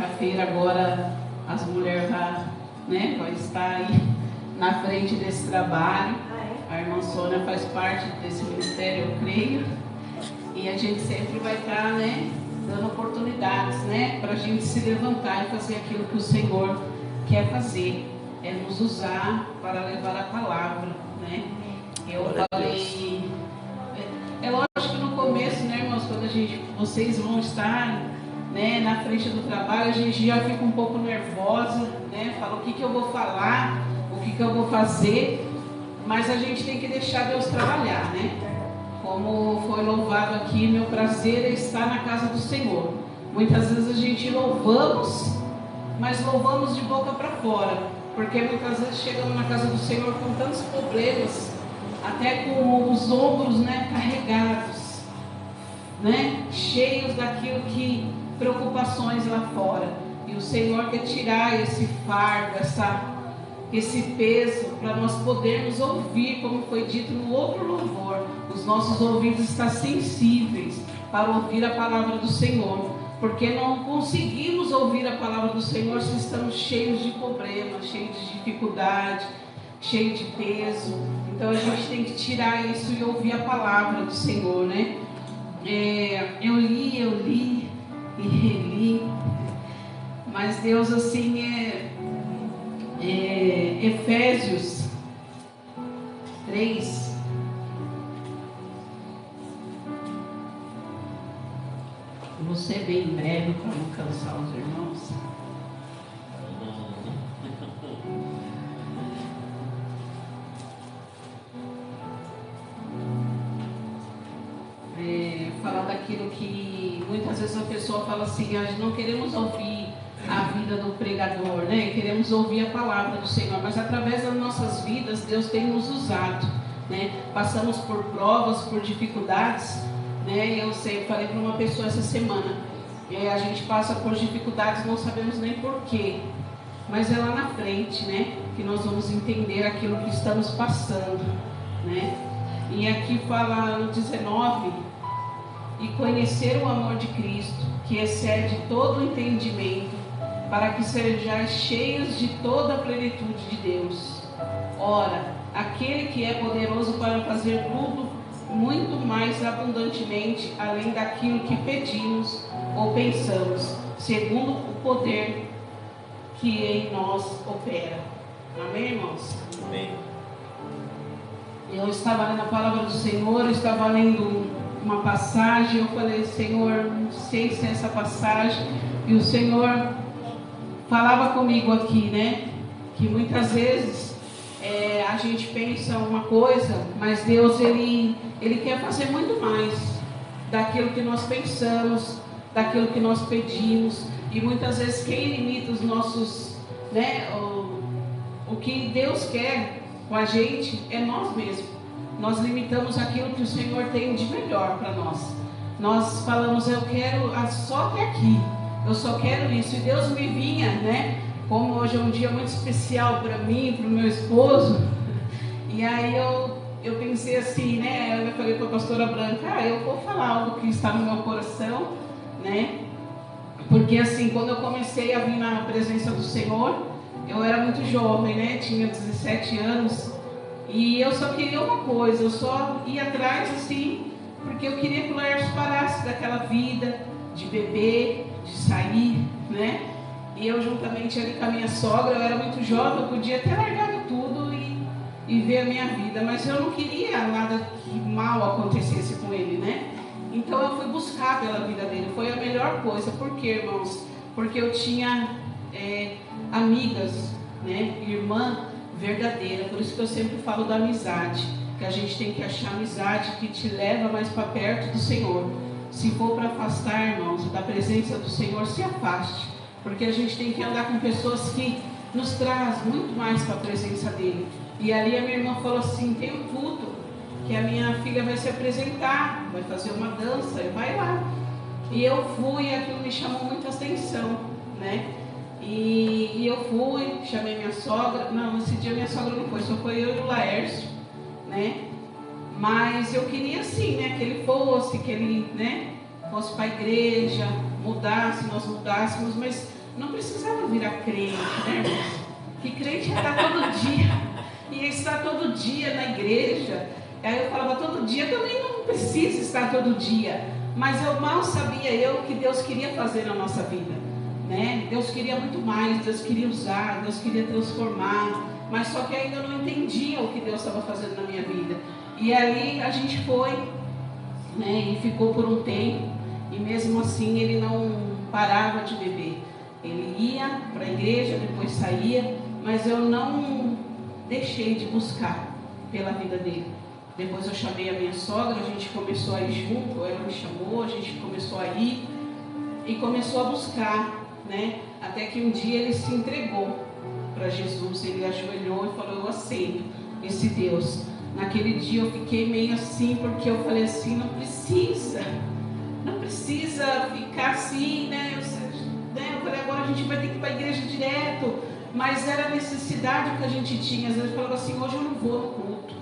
quinta-feira agora as mulheres vai estar aí na frente desse trabalho. A irmã Sônia faz parte desse ministério, eu creio. E a gente sempre vai estar, dando oportunidades, para a gente se levantar e fazer aquilo que o Senhor quer fazer. É nos usar para levar a palavra, Eu falei... É lógico que no começo, irmãos, quando vocês vão estar, na frente do trabalho, a gente já fica um pouco nervosa, Fala o que eu vou falar, o que eu vou fazer, mas a gente tem que deixar Deus trabalhar, Como foi louvado aqui, meu prazer é estar na casa do Senhor. Muitas vezes a gente louvamos, mas louvamos de boca para fora, porque muitas vezes chegamos na casa do Senhor com tantos problemas, até com os ombros carregados, cheios daquilo que preocupações lá fora, e o Senhor quer tirar esse fardo, esse peso, para nós podermos ouvir, como foi dito no outro louvor. Os nossos ouvidos estão sensíveis para ouvir a palavra do Senhor, porque não conseguimos ouvir a palavra do Senhor se estamos cheios de problemas, cheios de dificuldade, cheios de peso. Então a gente tem que tirar isso e ouvir a palavra do Senhor, Eu li e reli, mas Deus assim Efésios 3. Eu vou ser bem breve para não cansar os irmãos. Falar daquilo que muitas vezes a pessoa fala assim: nós não queremos ouvir a vida do pregador, Queremos ouvir a palavra do Senhor, mas através das nossas vidas Deus tem nos usado, Passamos por provas, por dificuldades, Eu falei para uma pessoa essa semana, a gente passa por dificuldades, não sabemos nem porquê, mas é lá na frente, que nós vamos entender aquilo que estamos passando, E aqui fala no 19: e conhecer o amor de Cristo, que excede todo o entendimento, para que sejais cheios de toda a plenitude de Deus. Ora, aquele que é poderoso para fazer tudo muito mais abundantemente, além daquilo que pedimos ou pensamos, segundo o poder que em nós opera. Amém, irmãos? Amém. Eu estava lendo a palavra do Senhor, eu estava lendo uma passagem, eu falei: Senhor, não sei se é essa passagem, e o Senhor falava comigo aqui, que muitas vezes a gente pensa uma coisa, mas Deus ele quer fazer muito mais daquilo que nós pensamos, daquilo que nós pedimos, e muitas vezes quem limita os nossos, o que Deus quer com a gente é nós mesmos. Nós limitamos aquilo que o Senhor tem de melhor para nós. Nós falamos: eu quero só até aqui, eu só quero isso. E Deus me vinha, como hoje é um dia muito especial para mim, para o meu esposo. E aí eu pensei assim, eu falei para a pastora Branca: eu vou falar algo que está no meu coração, Porque assim, quando eu comecei a vir na presença do Senhor, eu era muito jovem, tinha 17 anos. E eu só queria uma coisa, eu só ia atrás assim, porque eu queria que o Laércio parasse daquela vida de beber, de sair, E eu juntamente ali com a minha sogra, eu era muito jovem, eu podia ter largado tudo e ver a minha vida, mas eu não queria nada que mal acontecesse com ele, Então eu fui buscar pela vida dele, foi a melhor coisa. Por quê, irmãos? Porque eu tinha amigas, irmã verdadeira. Por isso que eu sempre falo da amizade, que a gente tem que achar amizade que te leva mais para perto do Senhor. Se for para afastar, irmãos, da presença do Senhor, se afaste, porque a gente tem que andar com pessoas que nos traz muito mais para a presença dele. E ali a minha irmã falou assim: tem um culto que a minha filha vai se apresentar, vai fazer uma dança, e vai lá. E eu fui, e aquilo me chamou muita atenção, E eu fui, chamei minha sogra. Não, esse dia minha sogra não foi, só foi eu e o Laércio, Mas eu queria assim, que ele fosse, que ele, fosse para a igreja, mudasse, nós mudássemos. Mas não precisava virar crente, né, irmãos? Que crente ia estar todo dia, ia estar todo dia na igreja. Aí eu falava, todo dia também não precisa estar todo dia. Mas eu mal sabia o que Deus queria fazer na nossa vida, né? Deus queria muito mais, Deus queria usar, Deus queria transformar. Mas só que ainda não entendia o que Deus estava fazendo na minha vida. E ali a gente foi, né, e ficou por um tempo. E mesmo assim ele não parava de beber. Ele ia para a igreja, depois saía. Mas eu não deixei de buscar pela vida dele. Depois eu chamei a minha sogra, a gente começou a ir junto, ela me chamou, a gente começou a ir e começou a buscar, né? Até que um dia ele se entregou para Jesus, ele ajoelhou e falou, eu aceito esse Deus. Naquele dia eu fiquei meio assim, porque eu falei assim, não precisa ficar assim, né? Eu falei, agora a gente vai ter que ir para a igreja direto. Mas era a necessidade que a gente tinha. Às vezes eu falava assim, hoje eu não vou no culto.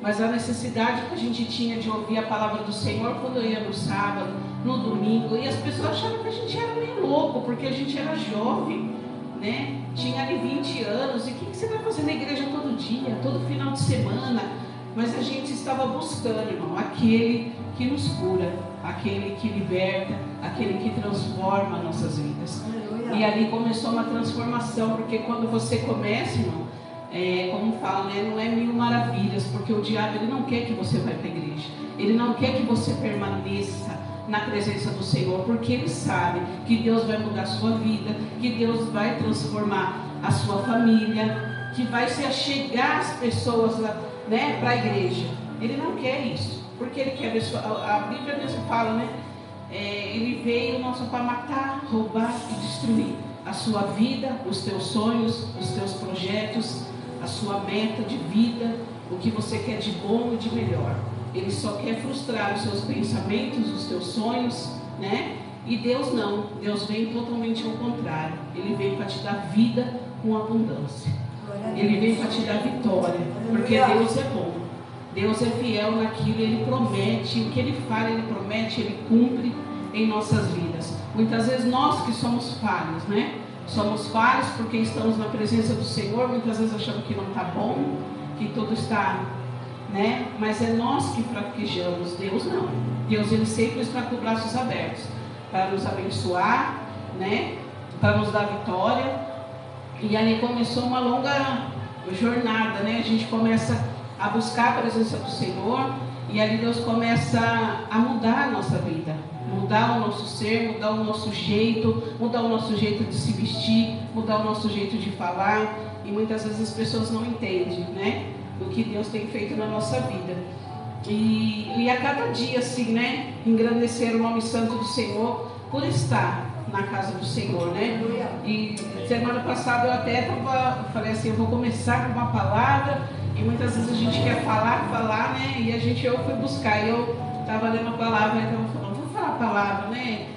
Mas a necessidade que a gente tinha de ouvir a palavra do Senhor quando eu ia no sábado, no domingo. E as pessoas achavam que a gente era meio louco, porque a gente era jovem, né? Tinha ali 20 anos. E o que você vai fazer na igreja todo dia, todo final de semana? Mas a gente estava buscando, irmão, aquele que nos cura, aquele que liberta, aquele que transforma nossas vidas. E ali começou uma transformação, porque quando você começa, irmão, como fala, né, não é mil maravilhas, porque o diabo ele não quer que você vá para a igreja, ele não quer que você permaneça na presença do Senhor, porque ele sabe que Deus vai mudar a sua vida, que Deus vai transformar a sua família, que vai se achegar as pessoas lá, né, para a igreja. Ele não quer isso, porque ele quer ver a Bíblia mesmo fala, né? Ele veio nosso para matar, roubar e destruir a sua vida, os teus sonhos, os teus projetos, a sua meta de vida, o que você quer de bom e de melhor. Ele só quer frustrar os seus pensamentos, os teus sonhos, né? E Deus não, Deus vem totalmente ao contrário. Ele vem para te dar vida com abundância. Ele vem para te dar vitória, porque Deus é bom. Deus é fiel naquilo, Ele promete, o que Ele fala, Ele promete, Ele cumpre em nossas vidas. Muitas vezes nós que somos falhos, né? Somos falhos porque estamos na presença do Senhor, muitas vezes achamos que não está bom, que tudo está, né? Mas é nós que fraquejamos, Deus não. Deus, Ele sempre está com os braços abertos para nos abençoar, né? Para nos dar vitória. E ali começou uma longa jornada, né? A gente começa a buscar a presença do Senhor, e ali Deus começa a mudar a nossa vida, mudar o nosso ser, mudar o nosso jeito de se vestir, mudar o nosso jeito de falar. E muitas vezes as pessoas não entendem, né, o que Deus tem feito na nossa vida. E a cada dia assim, né, engrandecer o nome santo do Senhor por estar na casa do Senhor, né? E semana passada eu até falei assim, eu vou começar com uma palavra. E muitas vezes a gente quer falar, né? E eu fui buscar. E eu estava lendo a palavra, então eu falei, vou falar a palavra, né?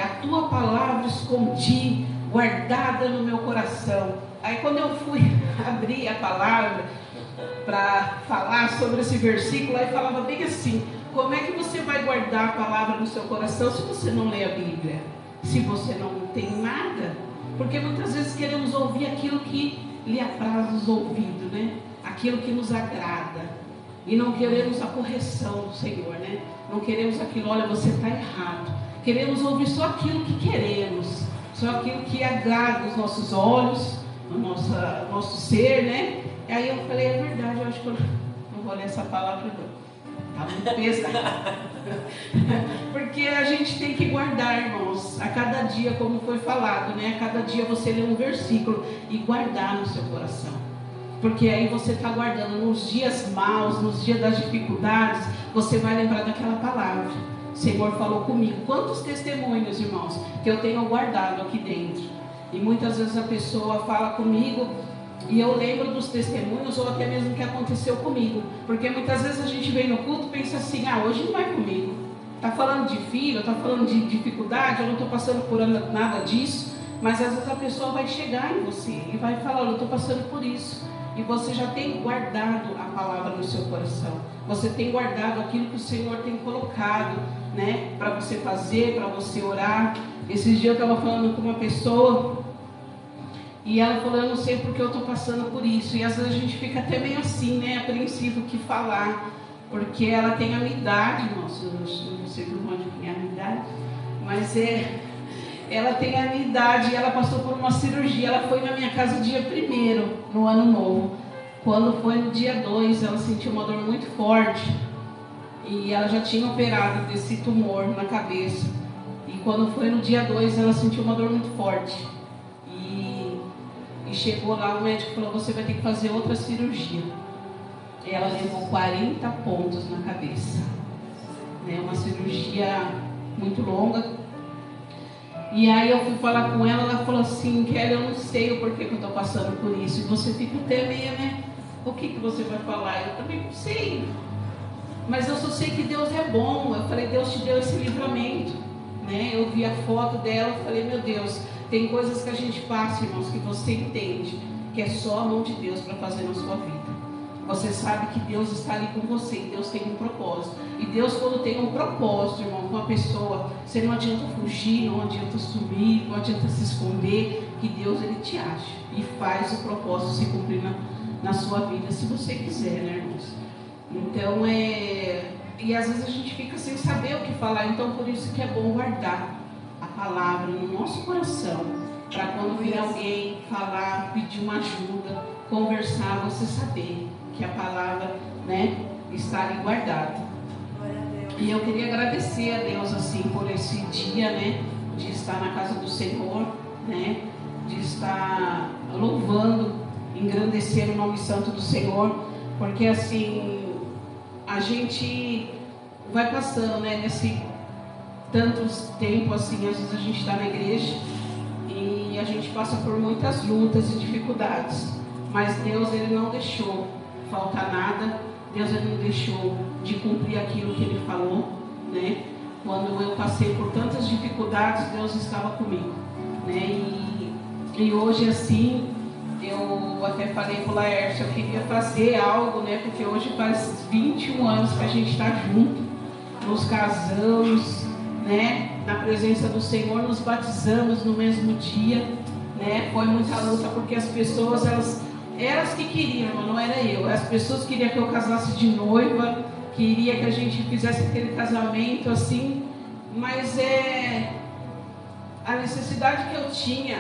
A tua palavra escondi, guardada no meu coração. Aí quando eu fui abrir a palavra para falar sobre esse versículo, aí falava bem assim, como é que você vai guardar a palavra no seu coração se você não lê a Bíblia? Se você não tem nada? Porque muitas vezes queremos ouvir aquilo que lhe apraz os ouvidos, né? Aquilo que nos agrada, e não queremos a correção do Senhor, né? Não queremos aquilo, olha, você está errado. Queremos ouvir só aquilo que queremos, só aquilo que agrada os nossos olhos, o nosso ser, né? E aí eu falei, é verdade, eu acho que eu não vou ler essa palavra não, está muito pesada. Porque a gente tem que guardar, irmãos, a cada dia, como foi falado, né? A cada dia você lê um versículo e guardar no seu coração. Porque aí você está guardando nos dias maus, nos dias das dificuldades, você vai lembrar daquela palavra. O Senhor falou comigo. Quantos testemunhos, irmãos, que eu tenho guardado aqui dentro. E muitas vezes a pessoa fala comigo e eu lembro dos testemunhos ou até mesmo o que aconteceu comigo. Porque muitas vezes a gente vem no culto e pensa assim, hoje não vai comigo. Está falando de filho, está falando de dificuldade, eu não estou passando por nada disso. Mas às vezes a pessoa vai chegar em você e vai falar, eu estou passando por isso. E você já tem guardado a palavra no seu coração. Você tem guardado aquilo que o Senhor tem colocado, né? Para você fazer, para você orar. Esses dias eu estava falando com uma pessoa E ela falou, eu não sei porque eu estou passando por isso. E às vezes a gente fica até meio assim, né, apreensivo o que falar. Porque ela tem a minha idade, nossa, eu não sei onde é a minha idade, mas ela tem a minha idade e ela passou por uma cirurgia. Ela foi na minha casa dia 1º, no ano novo. Quando foi no dia 2, ela sentiu uma dor muito forte. E ela já tinha operado desse tumor na cabeça. E quando foi no dia 2, ela sentiu uma dor muito forte. E chegou lá, o médico falou, você vai ter que fazer outra cirurgia. Ela levou 40 pontos na cabeça. Né? Uma cirurgia muito longa. E aí eu fui falar com ela, ela falou assim, Kelly, eu não sei o porquê que eu estou passando por isso. E você fica até meio, né? O que você vai falar? Eu também não sei. Mas eu só sei que Deus é bom. Eu falei, Deus te deu esse livramento. Né? Eu vi a foto dela, eu falei, meu Deus, tem coisas que a gente passa, irmãos, que você entende que é só a mão de Deus para fazer na sua vida. Você sabe que Deus está ali com você, e Deus tem um propósito. E Deus, quando tem um propósito, irmão, com a pessoa, você não adianta fugir, não adianta sumir, não adianta se esconder, que Deus, Ele te acha e faz o propósito se cumprir na sua vida, se você quiser, né, irmãos? Então, e às vezes a gente fica sem saber o que falar, então por isso que é bom guardar a palavra no nosso coração, para quando vir alguém falar, pedir uma ajuda, conversar, você saber que a palavra, né, está ali guardada. E eu queria agradecer a Deus assim por esse dia, né, de estar na casa do Senhor, né, de estar louvando, engrandecer o nome santo do Senhor, porque assim a gente vai passando, né, nesse tantos tempo assim, às vezes a gente está na igreja e a gente passa por muitas lutas e dificuldades, mas Deus, Ele não deixou faltar nada. Deus, Ele não deixou de cumprir aquilo que Ele falou, né? Quando eu passei por tantas dificuldades, Deus estava comigo, né? E hoje assim, eu até falei para o Laércio, eu queria fazer algo, né? Porque hoje faz 21 anos que a gente está junto, nos casamos, né? Na presença do Senhor, nos batizamos no mesmo dia, né? Foi muita luta porque as pessoas, elas que queriam, não era eu. As pessoas queriam que eu casasse de noiva, queria que a gente fizesse aquele casamento assim, mas a necessidade que eu tinha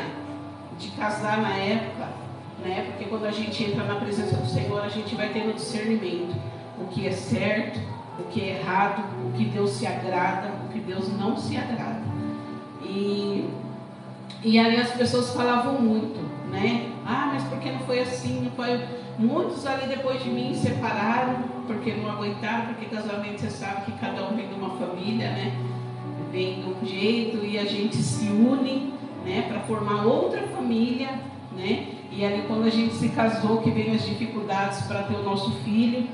de casar na época, né? Porque quando a gente entra na presença do Senhor, a gente vai tendo discernimento, o que é certo, o que é errado, o que Deus se agrada, o que Deus não se agrada. E aí as pessoas falavam muito, né? Ah, mas por que não foi assim? Não foi... Muitos ali depois de mim separaram, porque não aguentaram, porque casamento, você sabe que cada um vem de uma família, né? Vem de um jeito e a gente se une, né? Para formar outra família, né? E ali quando a gente se casou, que veio as dificuldades para ter o nosso filho,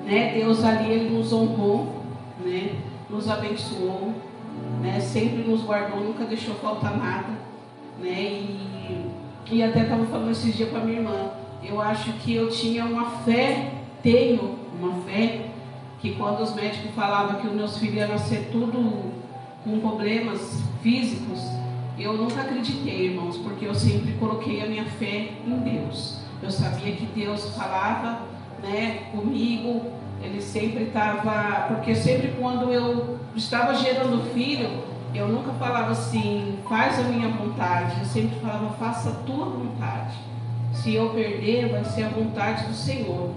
né? Deus ali, Ele nos honrou, né? Nos abençoou, né? Sempre nos guardou, nunca deixou faltar nada, né? E até estava falando esses dias para minha irmã, eu acho que eu tinha uma fé, tenho uma fé, que quando os médicos falavam que os meus filhos iam nascer tudo com problemas físicos, eu nunca acreditei, irmãos, porque eu sempre coloquei a minha fé em Deus. Eu sabia que Deus falava, né, comigo, Ele sempre estava, porque sempre quando eu estava gerando filho, eu nunca falava assim, faz a minha vontade, eu sempre falava, faça a tua vontade. Se eu perder, vai ser a vontade do Senhor.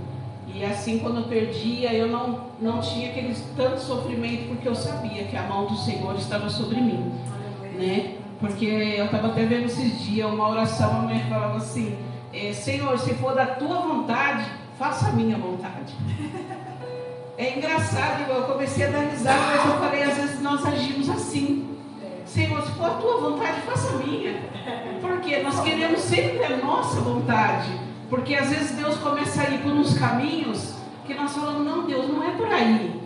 E assim, quando eu perdia, eu não tinha aquele tanto sofrimento, porque eu sabia que a mão do Senhor estava sobre mim, né? Porque eu estava até vendo esses dias uma oração, a mãe falava assim, Senhor, se for da tua vontade, faça a minha vontade. É engraçado, eu comecei a dar risada, mas eu falei, às vezes nós agimos assim. Senhor, se for a tua vontade, faça a minha. Porque nós queremos sempre a nossa vontade. Porque às vezes Deus começa a ir por uns caminhos que nós falamos, não, Deus, não é por aí.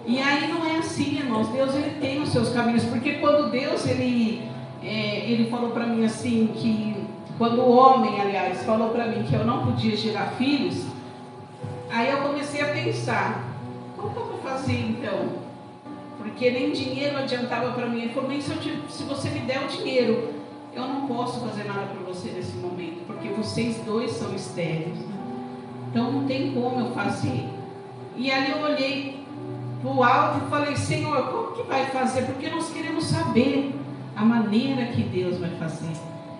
E aí não é assim, irmãos. Deus, Ele tem os seus caminhos. Porque quando Deus, Ele falou para mim assim, que quando o homem, aliás, falou para mim que eu não podia gerar filhos, aí eu comecei a pensar, como que eu vou fazer então? Porque nem dinheiro adiantava para mim. Ele falou, nem se você me der o dinheiro, eu não posso fazer nada por você nesse momento, porque vocês dois são estéreis. Então não tem como eu fazer. E ali eu olhei para o alto e falei, Senhor, como que vai fazer? Porque nós queremos saber a maneira que Deus vai fazer.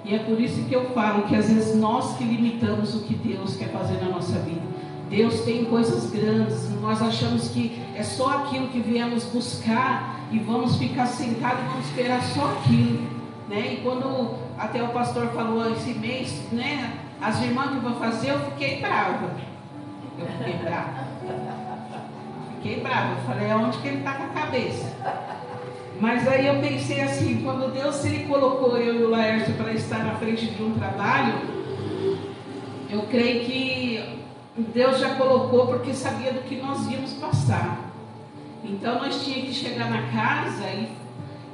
E é por isso que eu falo que às vezes nós que limitamos o que Deus quer fazer na nossa vida. Deus tem coisas grandes, nós achamos que é só aquilo que viemos buscar e vamos ficar sentados e vamos esperar só aquilo, né? E quando até o pastor falou esse mês, né, as irmãs que vão fazer, eu fiquei brava. Fiquei brava, eu falei, aonde que ele está com a cabeça? Mas aí eu pensei assim, quando Deus ele colocou eu e o Laércio para estar na frente de um trabalho, eu creio que Deus já colocou porque sabia do que nós íamos passar. Então nós tínhamos que chegar na casa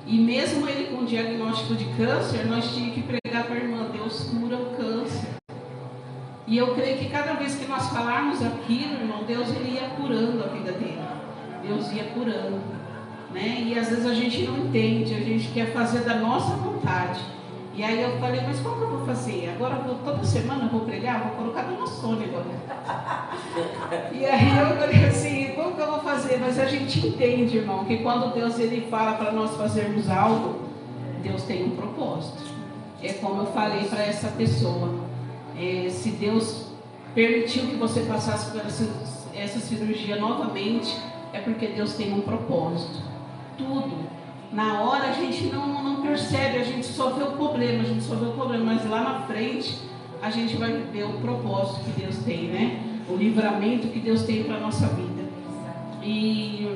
e mesmo ele com diagnóstico de câncer, nós tínhamos que pregar para a irmã, Deus cura o câncer. E eu creio que cada vez que nós falarmos aquilo, irmão, Deus ele ia curando a vida dele. Deus ia curando, né? E às vezes a gente não entende, a gente quer fazer da nossa vontade. E aí eu falei, mas como que eu vou fazer? Agora toda semana eu vou pregar, vou colocar Dona Sônia agora. E aí eu falei assim, como que eu vou fazer? Mas a gente entende, irmão, que quando Deus ele fala para nós fazermos algo, Deus tem um propósito. É como eu falei para essa pessoa, se Deus permitiu que você passasse por essa cirurgia novamente, é porque Deus tem um propósito. Tudo. Na hora a gente não percebe, a gente só vê o problema, mas lá na frente a gente vai ver o propósito que Deus tem, né? O livramento que Deus tem para a nossa vida. E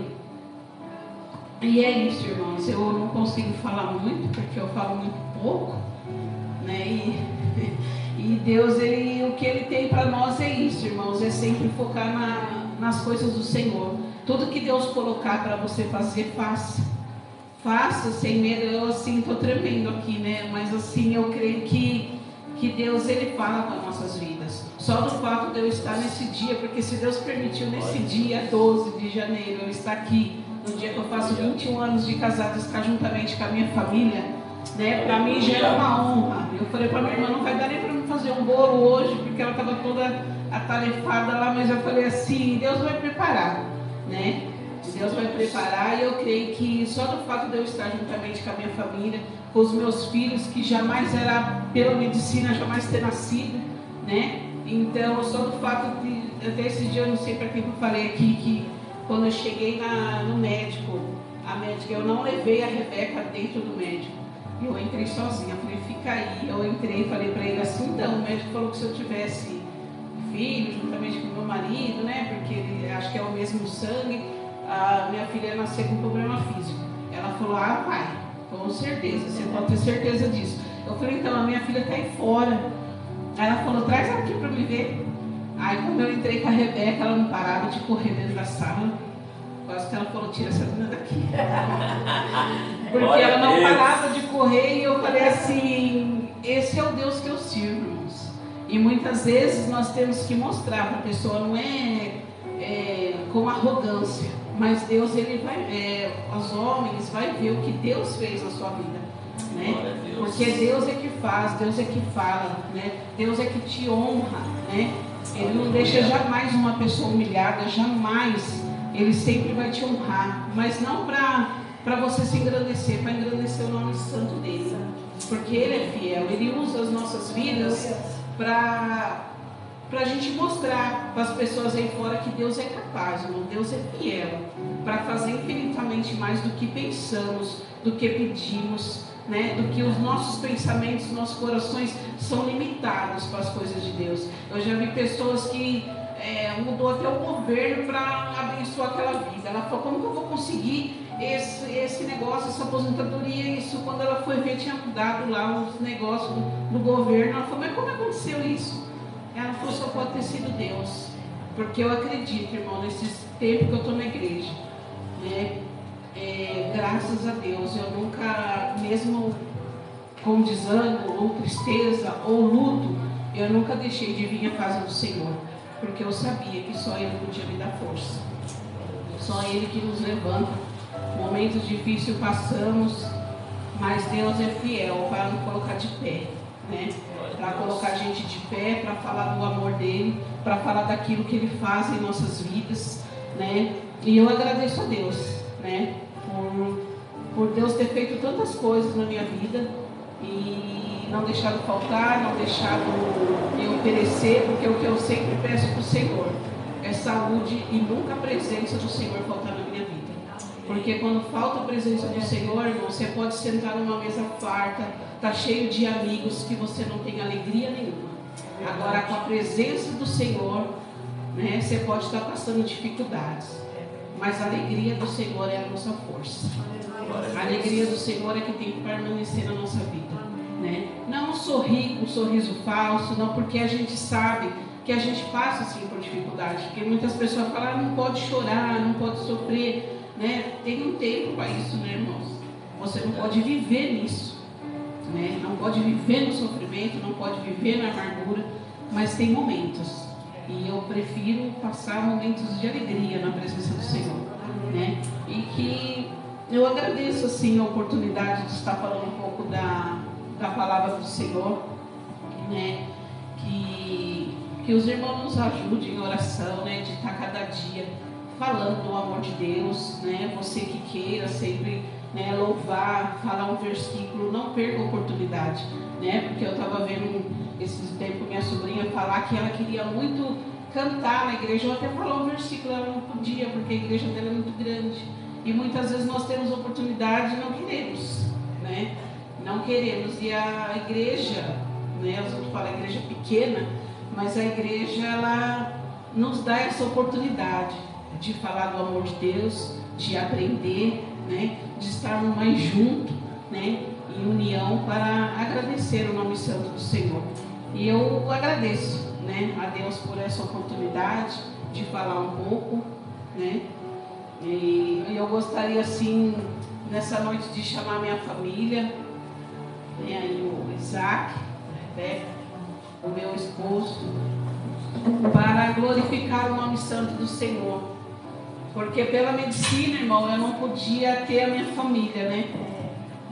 é isso, irmãos. Eu não consigo falar muito, porque eu falo muito pouco, né? E Deus, o que Ele tem para nós é isso, irmãos, é sempre focar nas coisas do Senhor. Tudo que Deus colocar para você fazer, faça sem medo. Eu assim estou tremendo aqui, né? Mas assim eu creio que Deus ele fala com as nossas vidas. Só do fato de eu estar nesse dia, porque se Deus permitiu nesse dia 12 de janeiro eu estar aqui, no dia que eu faço 21 anos de casado, estar juntamente com a minha família, né? Para mim já é uma honra. Eu falei para minha irmã, não vai dar nem para mim fazer um bolo hoje, porque ela estava toda atarefada lá, mas eu falei assim, Deus vai preparar, né? Deus vai preparar, e eu creio que só do fato de eu estar juntamente com a minha família, com os meus filhos, que jamais era pela medicina, jamais ter nascido, né? Então, só do fato de, até esse dia, eu não sei para quem eu falei aqui, que quando eu cheguei no médico, a médica, eu não levei a Rebeca dentro do médico, eu entrei sozinha, eu falei, fica aí. Eu entrei e falei para ele assim, então, o médico falou que se eu tivesse filho, juntamente com o meu marido, né, porque ele acho que é o mesmo sangue, a minha filha ia nascer com problema físico. Ela falou, vai, com certeza, você pode ter certeza disso. Eu falei, então, a minha filha está aí fora. Aí ela falou, traz ela aqui para me ver. Aí quando eu entrei com a Rebeca, ela não parava de correr dentro da sala. Quase que ela falou, tira essa menina daqui. Porque ela não parava de correr, e eu falei assim, esse é o Deus que eu sirvo, irmãos. E muitas vezes nós temos que mostrar para a pessoa, não é com arrogância, mas Deus, ele vai, os homens vai ver o que Deus fez na sua vida, né? Porque Deus é que faz, Deus é que fala, né? Deus é que te honra, né? Ele não deixa jamais uma pessoa humilhada, jamais. Ele sempre vai te honrar, mas não para você se engrandecer, para engrandecer o nome santo dele, porque ele é fiel. Ele usa as nossas vidas para a gente mostrar para as pessoas aí fora que Deus é capaz, irmão. Deus é fiel para fazer infinitamente mais do que pensamos, do que pedimos, né? Do que os nossos pensamentos, nossos corações são limitados para as coisas de Deus. Eu já vi pessoas que mudou até o governo para abençoar aquela vida. Ela falou, como que eu vou conseguir esse negócio, essa aposentadoria? Isso, quando ela foi ver, tinha mudado lá os negócios do governo. Ela falou, mas como aconteceu isso? Ela falou, só pode ter sido Deus, porque eu acredito, irmão, nesses tempos que eu estou na igreja, né? Graças a Deus, eu nunca, mesmo com desânimo, ou tristeza, ou luto, eu nunca deixei de vir à casa do Senhor, porque eu sabia que só Ele podia me dar força, só Ele que nos levanta. Momentos difíceis passamos, mas Deus é fiel para nos colocar de pé, né? Para colocar a gente de pé, para falar do amor dele, para falar daquilo que ele faz em nossas vidas, né? E eu agradeço a Deus, né? Por Deus ter feito tantas coisas na minha vida e não deixado faltar, não deixado eu perecer, porque o que eu sempre peço para o Senhor é saúde e nunca a presença do Senhor faltar na minha vida. Porque quando falta a presença do Senhor, irmão, você pode sentar numa mesa farta, tá cheio de amigos que você não tem alegria nenhuma. Agora, com a presença do Senhor, né, você pode estar passando dificuldades, mas a alegria do Senhor é a nossa força. A alegria do Senhor é que tem que permanecer na nossa vida, né? Não sorrir com um sorriso falso, não, porque a gente sabe que a gente passa assim por dificuldade, porque muitas pessoas falam, não pode chorar, não pode sofrer, né? Tem um tempo para isso, né, irmãos? Você não pode viver nisso, né? Não pode viver no sofrimento, não pode viver na amargura, mas tem momentos, e eu prefiro passar momentos de alegria na presença do Senhor, né? E que eu agradeço assim a oportunidade de estar falando um pouco da palavra do Senhor, né? Que os irmãos nos ajudem em oração, né? De estar cada dia falando do amor de Deus, né? Você que queira sempre, né, louvar, falar um versículo, não perca a oportunidade, né? Porque eu estava vendo esses tempos minha sobrinha falar que ela queria muito cantar na igreja, ou até falar um versículo, ela não podia, porque a igreja dela é muito grande. E muitas vezes nós temos oportunidade e não queremos, né? Não queremos. E a igreja, né? Os outros falam a igreja pequena, mas a igreja, ela nos dá essa oportunidade de falar do amor de Deus, de aprender, né? De estarmos mais juntos, né? Em união para agradecer o nome santo do Senhor. E eu agradeço, né, a Deus por essa oportunidade de falar um pouco, né? E eu gostaria assim, nessa noite, de chamar minha família, né, aí o Isaac, a Rebeca, o meu esposo, para glorificar o nome santo do Senhor. Porque pela medicina, irmão, eu não podia ter a minha família, né?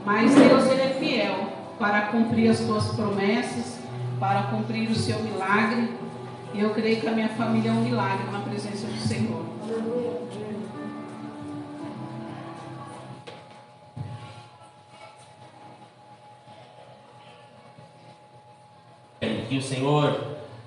Mas Deus, Ele é fiel para cumprir as suas promessas, para cumprir o seu milagre. E eu creio que a minha família é um milagre na presença do Senhor. Que o Senhor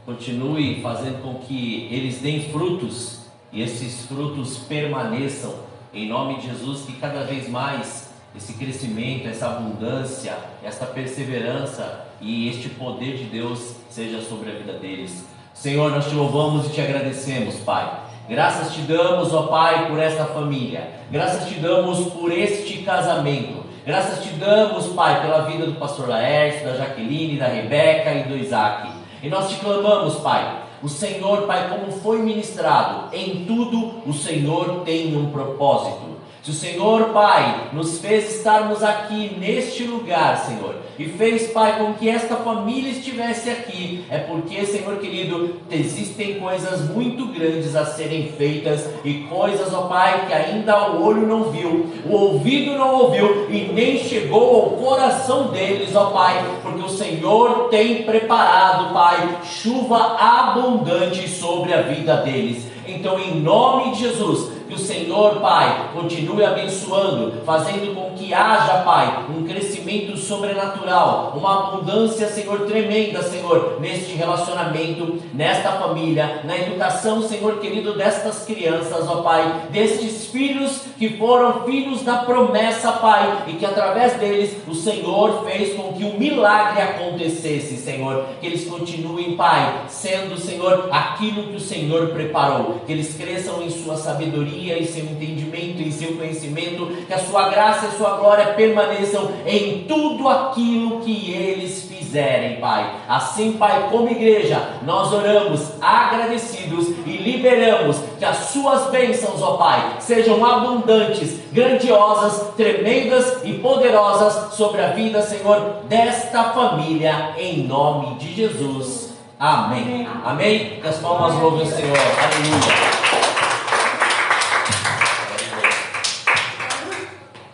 continue fazendo com que eles deem frutos e esses frutos permaneçam, em nome de Jesus, que cada vez mais esse crescimento, essa abundância, esta perseverança e este poder de Deus seja sobre a vida deles. Senhor, nós te louvamos e te agradecemos, Pai. Graças te damos, ó Pai, por esta família. Graças te damos por este casamento. Graças te damos, Pai, pela vida do pastor Laércio, da Jaqueline, da Rebeca e do Isaac. E nós te clamamos, Pai, o Senhor, Pai, como foi ministrado, em tudo o Senhor tem um propósito. Se o Senhor, Pai, nos fez estarmos aqui neste lugar, Senhor, e fez, Pai, com que esta família estivesse aqui, é porque, Senhor querido, existem coisas muito grandes a serem feitas e coisas, ó Pai, que ainda o olho não viu, o ouvido não ouviu e nem chegou ao coração deles, ó Pai, porque o Senhor tem preparado, Pai, chuva abundante sobre a vida deles. Então, em nome de Jesus, que o Senhor, Pai, continue abençoando, fazendo com que haja, Pai, um crescimento sobrenatural, uma abundância, Senhor, tremenda, Senhor, neste relacionamento, nesta família, na educação, Senhor querido, destas crianças, ó Pai, destes filhos que foram filhos da promessa, Pai, e que através deles o Senhor fez com que o milagre acontecesse, Senhor, que eles continuem, Pai, sendo, Senhor, aquilo que o Senhor preparou, que eles cresçam em sua sabedoria, em seu entendimento, em seu conhecimento, que a sua graça e a sua glória permaneçam em tudo aquilo que eles fizerem, Pai. Assim, Pai, como igreja, nós oramos agradecidos e liberamos que as suas bênçãos, ó Pai, sejam abundantes, grandiosas, tremendas e poderosas sobre a vida, Senhor, desta família, em nome de Jesus. Amém. Amém? Que as palmas louvem o Senhor. Aleluia.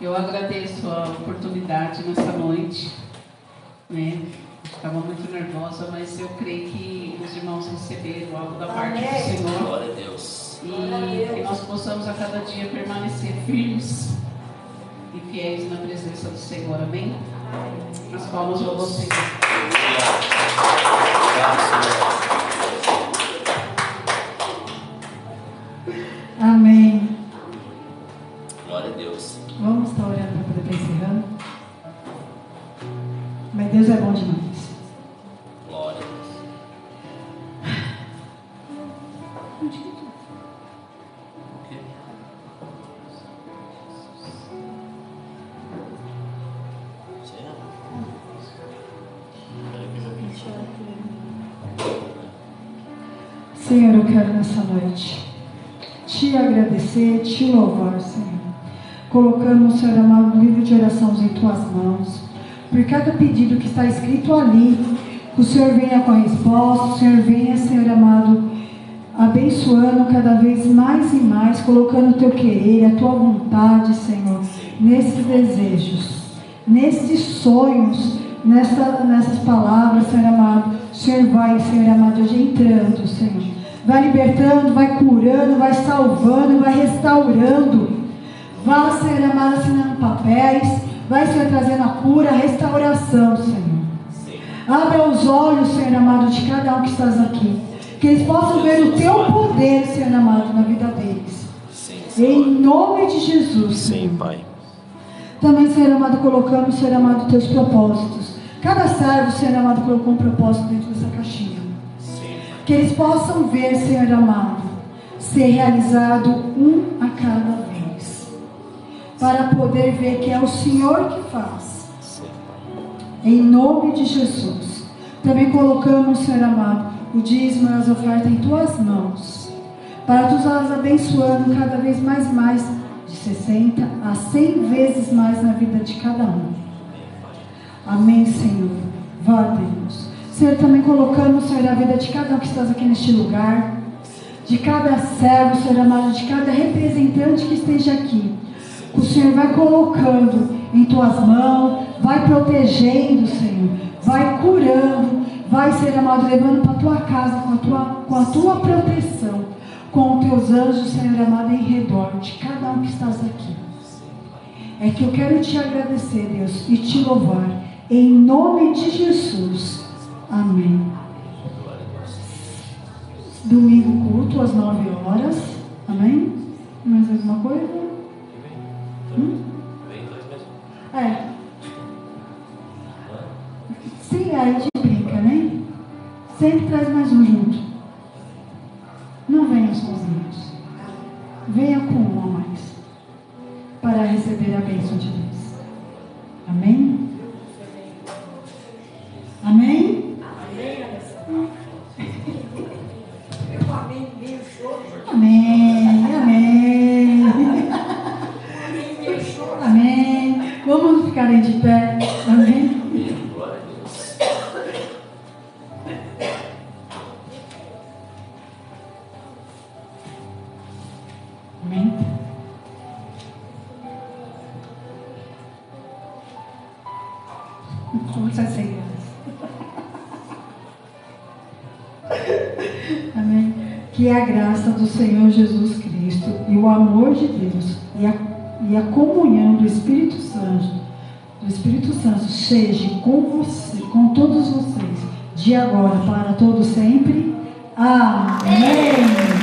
Eu agradeço a oportunidade nessa noite, né? Estava muito nervosa, mas eu creio que os irmãos receberam algo da parte do Senhor. Glória a Deus. E que nós possamos a cada dia permanecer firmes e fiéis na presença do Senhor. Amém? As palmas ao Senhor. Amém. Glória a Deus. Vamos estar orando para poder estar encerrando. Mas Deus é bom demais. Glória a Deus. Senhor, eu quero nessa noite te agradecer, te louvar, Senhor. Colocamos, Senhor amado, o livro de orações em tuas mãos. Por cada pedido que está escrito ali, que o Senhor venha com a resposta, o Senhor venha, Senhor amado, abençoando cada vez mais e mais, colocando o teu querer, a tua vontade, Senhor, nesses desejos, nesses sonhos, nessas palavras, Senhor amado. O Senhor vai, Senhor amado, hoje entrando, Senhor. Vai libertando, vai curando, vai salvando, vai restaurando. Vai, Senhor amado, assinando papéis. Vai, Senhor, trazendo a cura, a restauração, Senhor. Abra os olhos, Senhor amado, de cada um que estás aqui. Que eles possam ver o teu poder, Senhor amado, na vida deles. Em nome de Jesus, Senhor. Sim, Pai. Também, Senhor amado, colocamos, Senhor amado, teus propósitos. Cada servo, Senhor amado, colocou um propósito dentro dessa caixinha. Que eles possam ver, Senhor amado, ser realizado um a cada vez. Para poder ver que é o Senhor que faz. Em nome de Jesus. Também colocamos, Senhor amado, o dízimo e as ofertas em tuas mãos. Para tu as abençoando cada vez mais, de 60 a 100 vezes mais na vida de cada um. Amém, Senhor. Vá, Deus. Senhor, também colocamos, Senhor, a vida de cada um que estás aqui neste lugar, de cada servo, Senhor amado, de cada representante que esteja aqui. O Senhor vai colocando em tuas mãos, vai protegendo, Senhor, vai curando, vai, Senhor amado, levando para a tua casa com a tua proteção, com os teus anjos, Senhor amado, em redor de cada um que estás aqui. É que eu quero te agradecer, Deus, e te louvar, em nome de Jesus. Amém. Domingo culto às 9 horas. Amém? Mais alguma coisa? É. Sim, aí a gente brinca, né? Sempre traz mais um junto. Não venham sozinhos. Venha com um a mais. Para receber a bênção de Deus. Amém? Amém? Amém, amém. Amém. Vamos ficar de pé. Amém. Amém. Vamos assim. Amém. Que a graça do Senhor Jesus Cristo e o amor de Deus e a comunhão do Espírito Santo seja com você, com todos vocês, de agora para todo sempre. Amém.